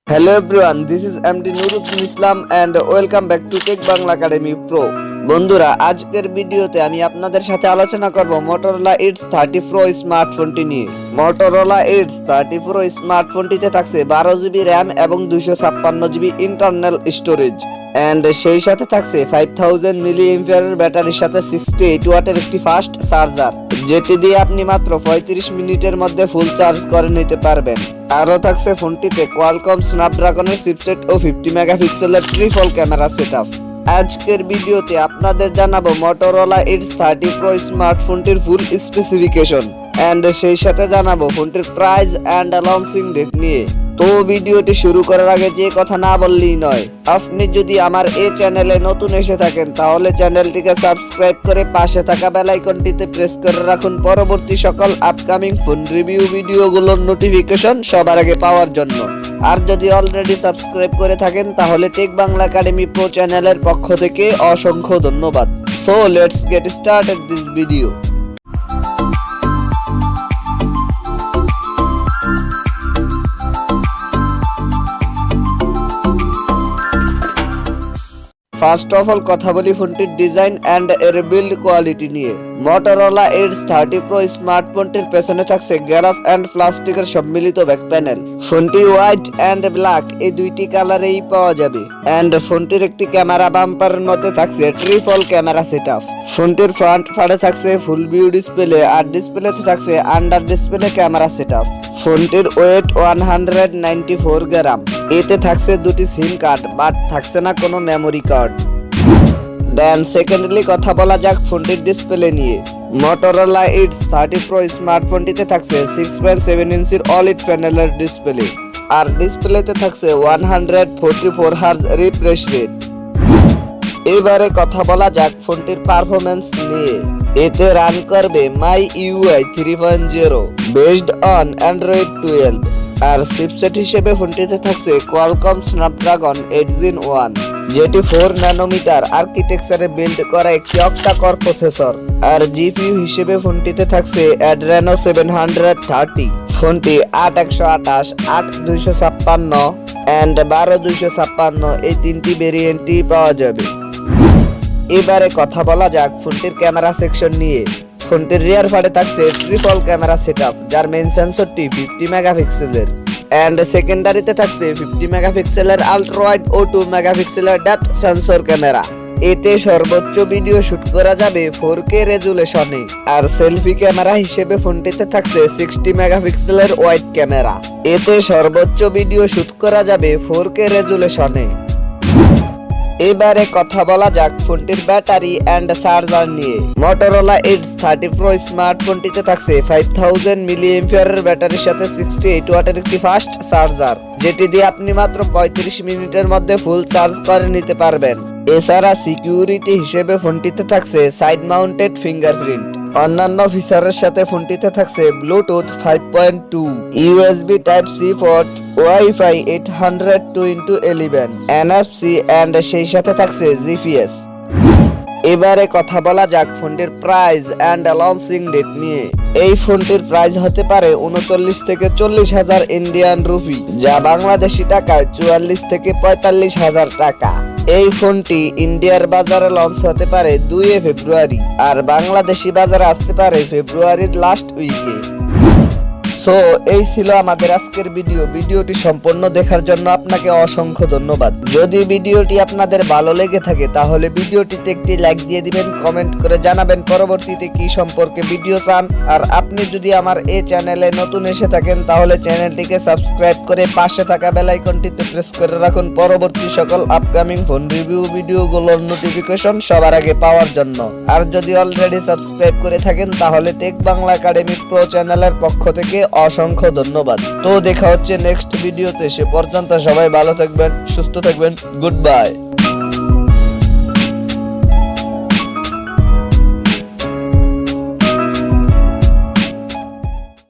Hello everyone, this is MD Nuruddin Islam and welcome back to Tech Bangla Academy Pro. বন্ধুরা, আজকের ভিডিওতে আমি আপনাদের সাথে আলোচনা করব Motorola Edge 30 Pro স্মার্টফোনটি নিয়ে। Motorola Edge 30 Pro স্মার্টফোনটিতে থাকছে 12GB RAM এবং 256GB ইন্টারনাল স্টোরেজ এন্ড সেই সাথে থাকছে 5000 mAh ব্যাটারির সাথে 68 ওয়াটের একটি ফাস্ট চার্জার, যেটি দিয়ে আপনি মাত্র 35 মিনিটের মধ্যে ফুল চার্জ করে নিতে পারবেন। আরও থাকছে ফোনটিতে কোয়ালকম স্ন্যাপড্রাগনের চিপসেট ও 50 মেগাপিক্সেলের ট্রিপল ক্যামেরা সেটআপ। আজকের ভিডিওতে আপনাদের জানাবো Motorola Edge 30 Pro স্মার্টফোনটির ফুল স্পেসিফিকেশন এন্ড সেই সাথে জানাবো ফোনটির প্রাইস এন্ড লঞ্চিং ডেট নিয়ে। তো ভিডিওটি শুরু করার আগে যে কথা না বললেই নয়, আপনি যদি আমার এই চ্যানেলে নতুন এসে থাকেন তাহলে চ্যানেলটিকে সাবস্ক্রাইব করে পাশে থাকা বেল আইকনটিতে প্রেস করে রাখুন পরবর্তী সকল আপকামিং ফোন রিভিউ ভিডিওগুলোর নোটিফিকেশন সবার আগে পাওয়ার জন্য। আর যদি অলরেডি সাবস্ক্রাইব করে থাকেন তাহলে টেক বাংলা একাডেমি প্রো চ্যানেলের পক্ষ থেকে অসংখ্য ধন্যবাদ। So let's get started this video. First of all কথা বলি ফোনটির ডিজাইন এন্ড এর বিল্ড কোয়ালিটি নিয়ে। Motorola Edge 30 Pro স্মার্টফোনটির পেছনে থাকছে গ্লাস এন্ড প্লাস্টিকের সম্মিলিত ব্যাক প্যানেল। ফোনটি হোয়াইট এন্ড ব্ল্যাক এই দুইটি কালারেই পাওয়া যাবে এন্ড ফোনটির একটি ক্যামেরা বাম্পারের মধ্যে থাকছে ট্রিপল ক্যামেরা সেটআপ। ফোনটির ফ্রন্ট পার্টে থাকছে ফুল ভিউ ডিসপ্লে আর ডিসপ্লেতে থাকছে আন্ডার ডিসপ্লে ক্যামেরা সেটআপ। ফোনটির ওয়েট 194 গ্রাম। এতে থাকছে দুটি সিম কার্ড বাট থাকছে না কোনো মেমোরি কার্ড। দেন সেকেন্ডলি কথা বলা যাক ফোনটির ডিসপ্লে নিয়ে। Motorola Edge 30 Pro স্মার্টফোনটিতে থাকছে 6.7 ইঞ্চির অলিড প্যানেলের ডিসপ্লে আর ডিসপ্লেতে থাকছে 144 Hz রিফ্রেশ রেট। এবারে কথা বলা যাক ফোনটির পারফরম্যান্স নিয়ে। এতে রান করবে MyUI 3.0 বেসড অন Android 12 আর চিপসেট হিসেবে ফোনটিতে থাকছে কোয়ালকম স্ন্যাপড্রাগন 8 Gen 1, যেটি 4 ন্যানোমিটার আর্কিটেকচারে বিল্ড করা একটি অক্টা কোর প্রসেসর। আর জিপিইউ হিসেবে ফোনটিতে থাকছে Adreno 730। ফোনটি 8128, 8256 এন্ড 12256 এই তিনটি ভেরিয়েন্টই পাওয়া যাবে। এবারে কথা বলা যাক ফোনটির ক্যামেরা সেকশন নিয়ে। ফোনটির রিয়ার পার্টে থাকছে ট্রিপল ক্যামেরা সেটআপ, যার মেইন সেন্সরটি 50 মেগাপিক্সেলের এন্ড সেকেন্ডারিতে থাকছে 50 মেগাপিক্সেলের আলট্রা ওয়াইড ও 2 মেগাপিক্সেলের ডেপথ সেন্সর ক্যামেরা। এতে সর্বোচ্চ ভিডিও শুট করা যাবে 4K রেজুলেশনে আর সেলফি ক্যামেরা হিসেবে ফোনটিতে থাকছে 60 মেগাপিক্সেলের ওয়াইড ক্যামেরা। এতে সর্বোচ্চ ভিডিও শুট করা যাবে 4K রেজুলেশনে। এবারে কথা বলা যাক ফোনটির ব্যাটারি এন্ড চার্জার নিয়ে। Motorola Edge 30 Pro স্মার্টফোনটিতে থাকছে 5000 mAh ব্যাটারির সাথে 68 ওয়াটের একটি ফাস্ট চার্জার, যেটি দিয়ে আপনি মাত্র 35 মিনিটের মধ্যে ফুল চার্জ করে নিতে পারবেন। এছাড়া সিকিউরিটি হিসেবে ফোনটিতে থাকছে সাইড মাউন্টেড ফিঙ্গারপ্রিন্ট। অন্যান্য ফিচারের সাথে ফোনটিতে থাকছে Bluetooth 5.2, USB type C port, WiFi 802.11, NFC and সেই সাথে থাকছে জিপিএস। এবারে কথা বলা যাক ফোনটির প্রাইস এন্ড লঞ্চিং ডেট নিয়ে। এই ফোনটির প্রাইস হতে পারে 39 থেকে 40,000 ইন্ডিয়ান রুপি, যা বাংলাদেশি টাকায় 44 থেকে 45,000 টাকা। এই ফোনটি ইন্ডিয়ার বাজারে লঞ্চ হতে পারে 2 ফেব্রুয়ারি আর বাংলাদেশি বাজারে আসতে পারে ফেব্রুয়ারির লাস্ট উইকে। সো এই ছিল আমাদের আজকের ভিডিওটি সম্পূর্ণ দেখার জন্য আপনাকে অসংখ্য ধন্যবাদ। যদি ভিডিওটি আপনাদের ভালো লেগে থাকে তাহলে ভিডিওটিতে একটি লাইক দিয়ে দিবেন, কমেন্ট করে জানাবেন পরবর্তীতে কি সম্পর্কে ভিডিও চান। আর আপনি যদি আমার এই চ্যানেলে নতুন এসে থাকেন তাহলে চ্যানেলটিকে সাবস্ক্রাইব করে পাশে থাকা বেল আইকনটিতে প্রেস করে রাখুন পরবর্তী সকল আপকামিং ফোন রিভিউ ভিডিওগুলোর নোটিফিকেশন সবার আগে পাওয়ার জন্য। আর যদি অলরেডি সাবস্ক্রাইব করে থাকেন তাহলে টেক বাংলা একাডেমি প্রো চ্যানেলের পক্ষ থেকে অসংখ্য ধন্যবাদ। তো দেখা হচ্ছে নেক্সট ভিডিওতে। সে পর্যন্ত সবাই ভালো থাকবেন, সুস্থ থাকবেন। Good bye.